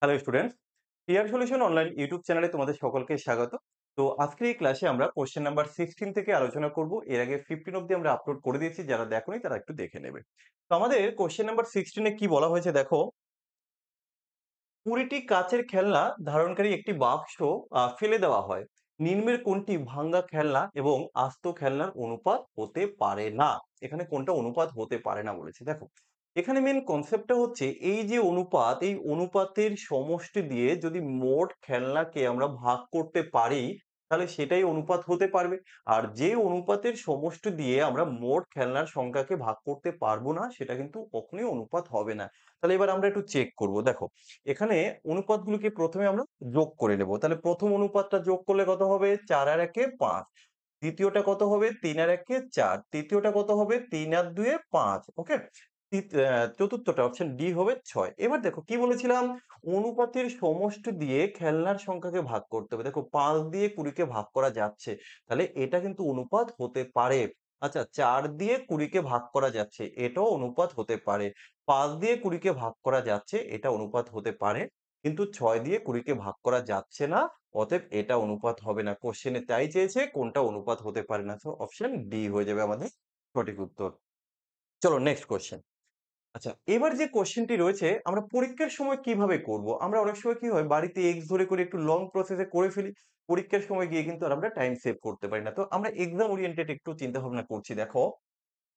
Hello students, TR solution online YouTube চ্যানেলে তোমাদের সকলকে স্বাগত। তো আজকের এই ক্লাসে আমরা কোশ্চেন নাম্বার 16 থেকে আলোচনা করব। এর আগে 15 অব্দি আমরা আপলোড করে দিয়েছি, যারা দেখোনি তারা একটু দেখে নেবে। তো আমাদের কোশ্চেন নাম্বার 16 এ কি বলা হয়েছে দেখো, 20টি কাচের খেলনা ধারণকারী একটি বাক্স ফেলে দেওয়া হয়। নিম্নের কোনটি ভাঙ্গা খেলনা এবং আস্ত খেলনার অনুপাত হতে পারে না? এখানে কোনটা অনুপাত হতে পারে না বলেছে। দেখো, এখানে মেন কনসেপ্টটা হচ্ছে এই যে অনুপাত, এই অনুপাতের সমষ্টি দিয়ে যদি মোট খেলনাকে আমরা ভাগ করতে পারি, তাহলে সেটাই অনুপাত হতে পারবে। আর যে অনুপাতের সমষ্টি দিয়ে আমরা মোট খেলনার সংখ্যাকে ভাগ করতে পারবো না, সেটা কিন্তু কখনোই অনুপাত হবে না। তাহলে এবার আমরা একটু চেক করব। দেখো, এখানে অনুপাতগুলোকে প্রথমে আমরা যোগ করে নেব। তাহলে প্রথম অনুপাতটা যোগ করলে কত হবে? 4 আর 1 এ 5। দ্বিতীয়টা কত হবে? 3 আর 1 এ 4। তৃতীয়টা কত হবে? 3 আর 2 এ 5। ওকে? চতুর্থটা অপশন ডি হবে 6। এবার দেখো কি বলেছিলাম? অনুপাতের সমষ্টি দিয়ে খেলনার সংখ্যাকে ভাগ করতে হবে। দেখো, 5 দিয়ে 20 কে ভাগ করা যাচ্ছে। তাহলে এটা কিন্তু অনুপাত হতে পারে। আচ্ছা, 4 দিয়ে 20 কে ভাগ করা যাচ্ছে। এটাও অনুপাত হতে পারে। 5 দিয়ে 20 কে ভাগ করা যাচ্ছে, এটা অনুপাত হতে পারে। কিন্তু 6 দিয়ে 20 কে ভাগ করা যাচ্ছে না। অতএব এটা অনুপাত হবে না। কোশ্চেনে তাই চেয়েছে, কোনটা অনুপাত হতে পারে না। সো অপশন ডি হয়ে যাবে আমাদের সঠিক উত্তর। চলো নেক্সট কোশ্চেন। আচ্ছা, এবার যে কোশ্চেনটি রয়েছে, আমরা পরীক্ষার সময় কিভাবে করব? আমরা অনেক সময় কি হয়, বাড়িতে এক্স ধরে করে একটু লং প্রসেসে করে ফেলি। পরীক্ষার সময় গিয়ে কিন্তু আর আমরা টাইম সেভ করতে পারি না। তো আমরা এক্সাম ওরিয়েন্টেড একটু চিন্তা ভাবনা করছি। দেখো,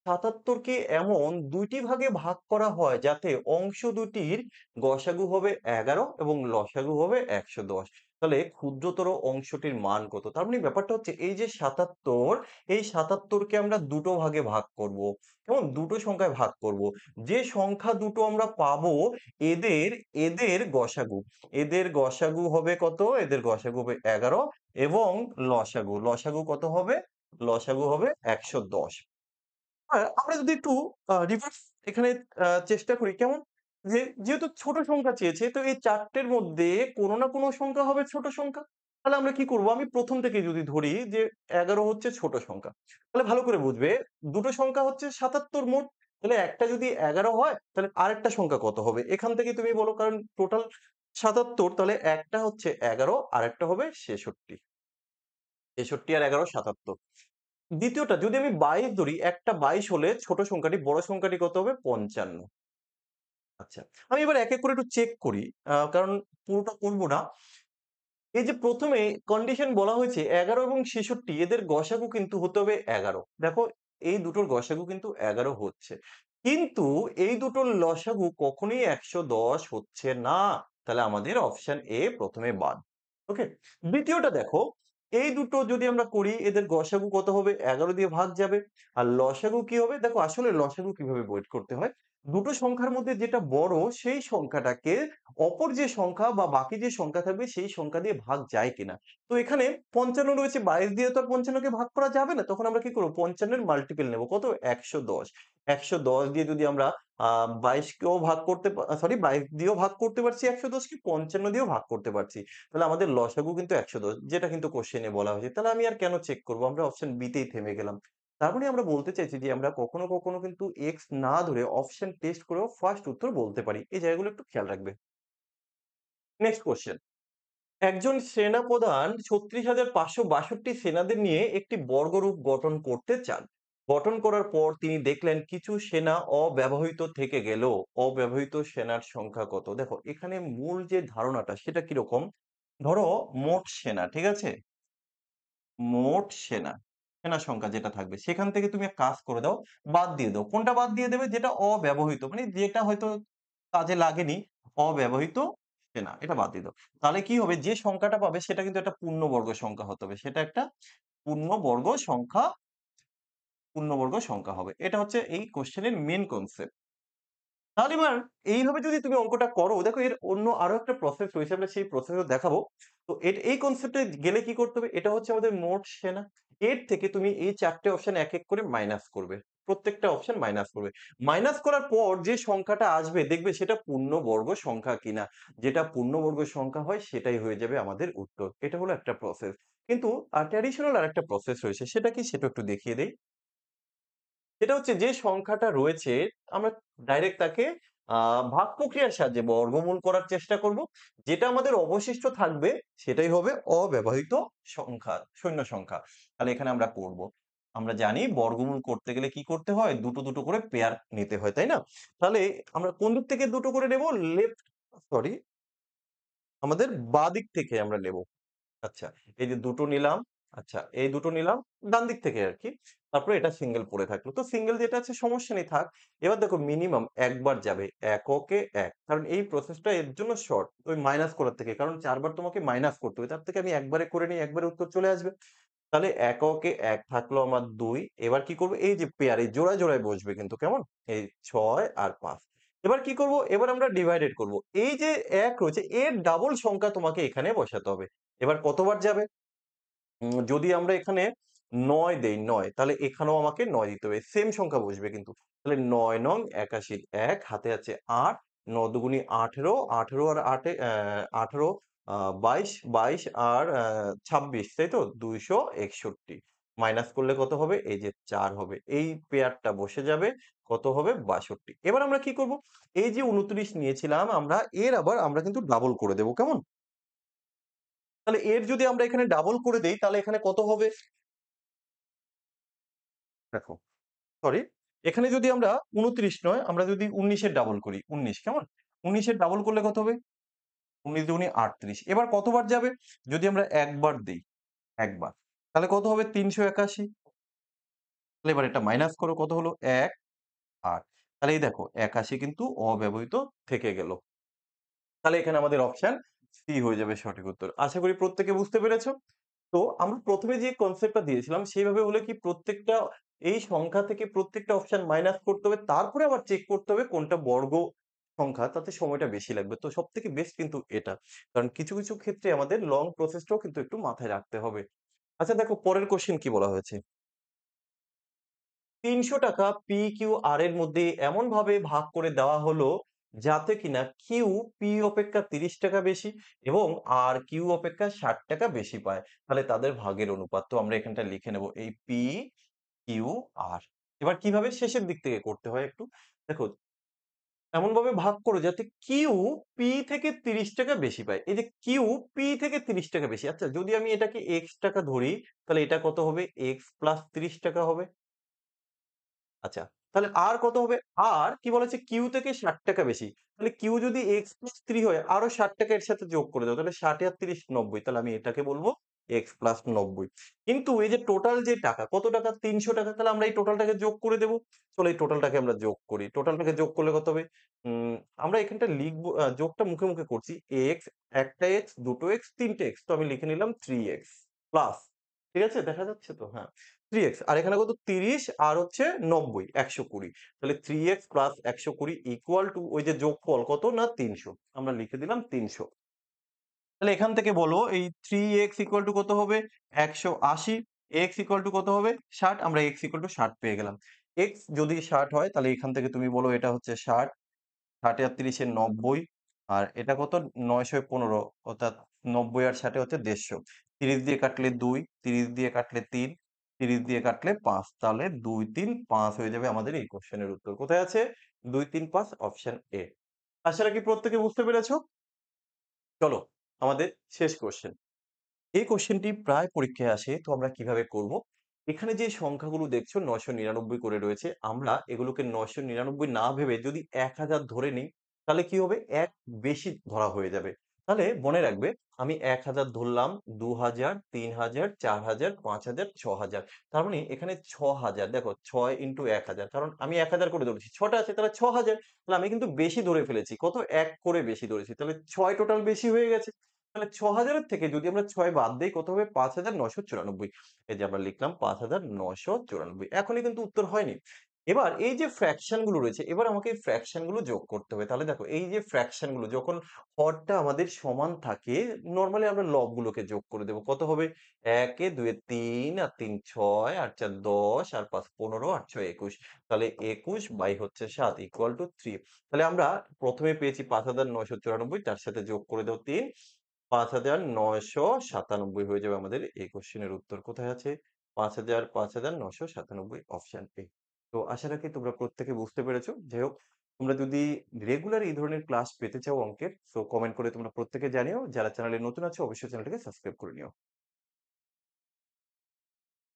৭৭ কে এমন ২ টি ভাগে ভাগ করা হয় যাতে অংশ দুটির গসাগু হবে ১১ এবং লসাগু হবে ১১০। তাহলে ক্ষুদ্রতর অংশটির মান কত? তার মানে ব্যাপারটা হচ্ছে এই যে ৭৭, এই ৭৭ কে আমরা দুটো ভাগে ভাগ করব। কেমন? দুটো সংখ্যায় ভাগ করব। যে সংখ্যা দুটো আমরা পাবো, এদের এদের গসাগু। এদের গসাগু হবে কত? এদের গসাগু হবে ১১ এবং লসাগু কত হবে? লসাগু হবে ১১০। আমরা যদি একটু রিভার্স এখানে চেষ্টা করি, কেমন? যেহেতু ছোট সংখ্যা চেয়েছে, তো এই ৪ টের মধ্যে কোনো না কোনো সংখ্যা হবে ছোট সংখ্যা। তাহলে আমরা কি করব? আমি ১ম থেকেই যদি ধরি যে ১১ হচ্ছে ছোট সংখ্যা। তাহলে ভালো করে বুঝবে, দুটো সংখ্যা হচ্ছে ৭৭ মোট। তাহলে একটা যদি ১১ হয়, তাহলে আরেকটা সংখ্যা কত হবে? এখান থেকে তুমি বলো, কারণ টোটাল ৭৭, তাহলে একটা হচ্ছে ১১, আরেকটা হবে ৬৬। ৬৬ আর ১১ ৭৭। দ্বিতীয়টা যদি আমি ২২ ধরি, একটা ২২ হলে ছোট সংখ্যাটি, বড় সংখ্যাটি কত হবে? ৫৫। আচ্ছা। আমি এবার এক, এক করে একটু চেক করি। কারণ পুরোটা করব না। এই যে ১ম এ কন্ডিশন বলা হয়েছে ১১ এবং ৬৬, এদের গসাগু কিন্তু হতে হবে ১১। দেখো, এই দুটোর গসাগু কিন্তু ১১ হচ্ছে। কিন্তু এই দুটোর লসাগু কখনোই ১১০ হচ্ছে না। তাহলে আমাদের অপশন এ ১ম এ বাদ। ওকে? দ্বিতীয়টা দেখো, এই দুটো যদি আমরা করি, এদের গসাগু কত হবে? ১১ দিয়ে ভাগ যাবে। আর লসাগু কি হবে? দেখো, আসলে লসাগু কিভাবে বের করতে হয়? দুটো সংখ্যার মধ্যে যেটা বড়, সেই সংখ্যাটাকে অপর যে সংখ্যা বা বাকি যে সংখ্যা থাকবে, সেই সংখ্যা দিয়ে ভাগ যায় কিনা। তো এখানে ৫৫ রয়েছে, ২২ দিয়ে তো আর ৫৫ কে ভাগ করা যাবে না। তখন আমরা কি করব? ৫৫ এর মাল্টিপল নেব। কত? ১১০। ১১০ দিয়ে যদি আমরা ২২ কেও ভাগ করতে ২২ দিয়েও ভাগ করতে পারছি ১১০ কে, ৫৫ দিয়েও ভাগ করতে পারছি। তাহলে আমাদের লসাগু কিন্তু ১১০, যেটা কিন্তু কোশ্চেনে বলা হয়েছে। তাহলে আমি আর কেন চেক করব? আমরা অপশন বি তেই থেমে গেলাম। তার মানে আমরা বলতে চাইছি যে আমরা কখনো, কখনো কিন্তু এক্স না ধরে অপশন টেস্ট করেও ফার্স্ট উত্তর বলতে পারি। এই জায়গাগুলো একটু খেয়াল রাখবে। Next question. একজন সেনাপ্রধান ৩৬,৫৬২ সেনাদের নিয়ে একটি বর্গরূপ গঠন করতে চান। গঠন করার পর তিনি দেখলেন কিছু সেনা অব্যবহৃত থেকে গেল। অব্যবহৃত সেনার সংখ্যা কত? দেখো, এখানে মূল যে ধারণাটা সেটা কিরকম? ধরো, মোট সেনা, ঠিক আছে? মোট সেনা, সেনা সংখ্যা যেটা থাকবে সেখান থেকে তুমি এক কাজ করে দাও, বাদ দিয়ে দাও। কোনটা বাদ দিয়ে দেবে? যেটা অব্যবহৃত, মানে যেটা হয়তো কাজে লাগেনি, অব্যবহৃত সেনা, এটা বাদ দিয়ে দাও। তাহলে কি হবে? যে সংখ্যাটা পাবে সেটা কিন্তু একটা পূর্ণবর্গ সংখ্যা হতে হবে। সেটা একটা পূর্ণবর্গ সংখ্যা, পূর্ণবর্গ সংখ্যা হবে। এটা হচ্ছে এই কোশ্চেনের মেইন কনসেপ্ট। তাহলে এবার এইভাবে যদি তুমি অঙ্কটা করো, দেখো এর অন্য আরো একটা প্রসেস রয়েছে, আমরা সেই প্রসেসও দেখাবো। তো এই কনসেপ্টে গেলে কি করতে হবে? এটা হচ্ছে আমাদের মোট সেনা। এর থেকে তুমি এই ৪ টে অপশন এক, এক করে মাইনাস করবে। প্রত্যেকটা অপশন মাইনাস করবে। মাইনাস করার পর যে সংখ্যাটা আসবে, দেখবে সেটা পূর্ণবর্গ সংখ্যা কিনা। যেটা পূর্ণবর্গ সংখ্যা হয় সেটাই হয়ে যাবে আমাদের উত্তর। এটা হলো একটা প্রসেস। কিন্তু ট্র্যাডিশনাল আরেকটা প্রসেস রয়েছে। সেটা কি? সেটা একটু দেখিয়ে দেই। সেটা হচ্ছে যে সংখ্যাটা রয়েছে, আমরা ডাইরেক্ট তাকে আ ভাগ প্রক্রিয়ার সাহায্যে বর্গমূল করার চেষ্টা করব। যেটা আমাদের অবশিষ্ট থাকবে সেটাই হবে অব্যবহৃত সংখ্যা, শূন্য সংখ্যা। তাহলে এখানে আমরা করব। আমরা জানি বর্গমূল করতে গেলে কি করতে হয়? দুটো, দুটো করে পেয়ার নিতে হয়, তাই না? তাহলে আমরা কোন দিক থেকে দুটো করে নেব? লেফট সরি আমাদের বাঁদিক থেকে আমরা নেব। আচ্ছা, এই যে দুটো নিলাম, আচ্ছা এই দুটো নিলাম ডান দিক থেকে আরকি। তারপরে এটা সিঙ্গেল পড়ে থাকলো। তো সিঙ্গেল যেটা আছে সমস্যা নেই থাক। এবার দেখো মিনিমাম একবার যাবে। এককে ১ কারণ এই প্রসেসটা এর জন্য শর্ট। ওই মাইনাস করার থেকে। কারণ ৪ বার তোমাকে মাইনাস করতে হবে। তার থেকে আমি একবারে করে নিই, একবারে উত্তর চলে আসবে। তাহলে এককে ১ থাকলো আমার ২। এবার কি করব? এই যে পেয়ার এই জোড়ায়, জোড়ায় বসবে কিন্তু কেমন? এই ৬ আর ৫। এবার কি করব? এবার আমরা ডিভাইডেড করব। এই যে ১ রয়েছে এর ডাবল সংখ্যা তোমাকে এখানে বসাতে হবে। এবার কতবার যাবে? যদি আমরা এখানে ৯ দেই ৯ তাহলে এখানেও আমাকে ৯ দিতে হবে। সেম সংখ্যা বসবে কিন্তু। তাহলে ৯ নং ৮১ ১ হাতে আছে ৮ ৯ দুগুনি ১৮ ১৮ আর ৮ এ ১৮ ২২ ২২ আর ২৬ তাই তো? ২৬১ মাইনাস করলে কত হবে? এই যে ৪ হবে। এই পেয়ারটা বসে যাবে। কত হবে? ৬২ এবার আমরা কি করব? এই যে ২৯ নিয়েছিলাম আমরা এর আবার আমরা কিন্তু ডাবল করে দেব। কেমন? তাহলে এর যদি আমরা এখানে ডাবল করে দেই তাহলে এখানে কত হবে? দেখো, সরি। এখানে যদি আমরা ২৯ নয়, আমরা যদি ১৯ এর ডাবল করি, ১৯ কেমন? ১৯ এর ডাবল করলে কত হবে? ১৯ দুগুনি ৩৮ এবার কতবার যাবে? যদি আমরা একবার দেই, একবার। তাহলে কত হবে? ৩৮১ তাহলে এবার এটা মাইনাস করো কত হলো? ১, ৮ তাহলে এই দেখো ৮১ কিন্তু অব্যবহৃত থেকে গেল। তাহলে এখানে আমাদের অপশন সি হয়ে যাবে সঠিক উত্তর। আশা করি প্রত্যেকে বুঝতে পেরেছ? তো আমরা ১ম এ যে কনসেপ্ট টা দিয়েছিলাম সেইভাবে হলে কি প্রত্যেকটা এই সংখ্যা থেকে প্রত্যেকটা অপশন মাইনাস করতে হবে। তারপরে আবার চেক করতে হবে কোনটা বর্গ সংখ্যা তাতে সময়টা বেশি লাগবে। তো সবথেকে বেস্ট কিন্তু এটা। কারণ কিছু, কিছু ক্ষেত্রে আমাদের লং প্রসেস টাও কিন্তু একটু মাথায় রাখতে হবে। আচ্ছা দেখো পরের কোয়েশ্চেন কি বলা হয়েছে? ৳৩০০ PQR এর মধ্যে এমনভাবে ভাগ করে দেওয়া হলো, যাতে কিনা Q P অপেক্ষা ৳৩০ বেশি এবং R Q অপেক্ষা ৳৬০ বেশি পায়। তাহলে তাদের ভাগের অনুপাত। তো আমরা এখানটা লিখে নেব এই P, Q, R এবার কিভাবে? শেষের দিক থেকে করতে হয় একটু। দেখো এমনভাবে ভাগ করো যাতে Q P থেকে ৳৩০ বেশি পায়। এই যে Q P থেকে ৳৩০ বেশি। আচ্ছা যদি আমি এটাকে X টাকা ধরি, তাহলে এটা কত হবে? X প্লাস ৳৩০ হবে। আচ্ছা। তাহলে আর কত হবে? আর কি বলেছে Q থেকে ৳৬০ বেশি। তাহলে Q যদি X প্লাস ৩ হয় আরো ৳৬০ এর সাথে যোগ করে দাও। তাহলে ৬০ আর ৩০ ৯০ তাহলে আমি এটাকে বলব X প্লাস ৯০ কিন্তু এই যে টোটাল যে টাকা কত টাকা? ৳৩০০ তাহলে আমরা এই টোটালটাকে যোগ করে দেব। চলো এই টোটালটাকে আমরা যোগ করি। টোটালটাকে যোগ করলে কত হবে? উম আমরা এখানটা লিখব যোগটা মুখে, মুখে করছি। X একটা X, দুটো X, ৩ টে X তো আমি লিখে নিলাম 3X প্লাস ঠিক আছে? দেখা যাচ্ছে তো? হ্যাঁ। 3x আর এখানে কত ৩০ আর হচ্ছে ৯০ ১২০ তাহলে 3x প্লাস ১২০ ইকুয়াল টু ওই যে যোগফল কত না ৩০০ আমরা লিখে দিলাম ৩০০ তাহলে এখান থেকে বলো এই 3x ইকুয়াল টু কত হবে ১৮০ x ইকুয়াল টু কত হবে ৬০ আমরা x ইকুয়াল টু ৬০ পেয়ে গেলাম x যদি ৬০ হয় তাহলে এখান থেকে তুমি বলো এটা হচ্ছে ৬০ ৬০ আর ৩০ এর ৯০ আর এটা কত ৯১৫ অর্থাৎ ৯০ আর ৬০ হচ্ছে ১৫০ ৩০ দিয়ে কাটলে ২ ৩০ দিয়ে কাটলে ৩ ৩০ দিয়ে কাটলে ৫ তাহলে ২ ৩ ৫ হয়ে যাবে আমাদের এই কোশ্চেনের উত্তর কোথায় আছে ২ ৩ ৫ অপশন এ আশা রাখি প্রত্যেকে বুঝতে পেরেছো চলো আমাদের শেষ কোশ্চেন এই কোশ্চেনটি প্রায় পরীক্ষায় আসে তো আমরা কিভাবে করব এখানে যে সংখ্যাগুলো দেখছো ৯৯৯ করে রয়েছে আমরা এগুলোকে ৯৯৯ না ভেবে যদি ১০০০ ধরে নিই তাহলে কি হবে এক বেশি ধরা হয়ে যাবে তাহলে মনে রাখবে আমি ১০০০ ধরলাম ২০০০ ৩০০০ ৪০০০ ৫০০০ ৬০০০ তার মানে এখানে ৬০০০ দেখো ৬ ইন্টু ১০০০ কারণ আমি ১০০০ করে ধরেছি ৬টা আছে তাহলে ৬০০০ তাহলে আমি কিন্তু বেশি ধরে ফেলেছি কত এক করে বেশি ধরেছি তাহলে ৬ টোটাল বেশি হয়ে গেছে তাহলে ৬০০০ এর থেকে যদি আমরা ৬ বাদ দেই কত হবে ৫৯৯৪ এই যে আমরা লিখলাম ৫৯৯৪ এখনই কিন্তু উত্তর হয়নি। এবার এই যে ফ্র্যাকশন গুলো রয়েছে এবার আমাকে এই ফ্র্যাকশন গুলো যোগ করতে হবে। তাহলে দেখো এই যে ফ্র্যাকশন গুলো যখন হরটা আমাদের সমান থাকে নরমালি আমরা লবগুলোকে যোগ করে দেব। কত হবে ১ এ ২ এ ৩ আর ৩ ৬ আর ৪ ১০ আর ৫ ১৫ আর ৬ ২১ তাহলে ২১ বাই হচ্ছে ৭ ইকুয়াল টু ৩ তাহলে আমরা প্রথমে পেয়েছি ৫৯৯৪ তার সাথে যোগ করে দাও ৩ ৫৯৯৭ হয়ে যাবে আমাদের এই কোশ্চেনের উত্তর। কোথায় আছে? ৫,৯৯৭ অপশন এ। তো আশা রাখি তোমরা প্রত্যেকে বুঝতে পেরেছ। যাই হোক তোমরা যদি রেগুলার এই ধরনের ক্লাস পেতে চাও অঙ্কের, কমেন্ট করে তোমরা প্রত্যেকে জানিও। যারা চ্যানেলে নতুন আছো অবশ্যই চ্যানেলটাকে সাবস্ক্রাইব করে নিও।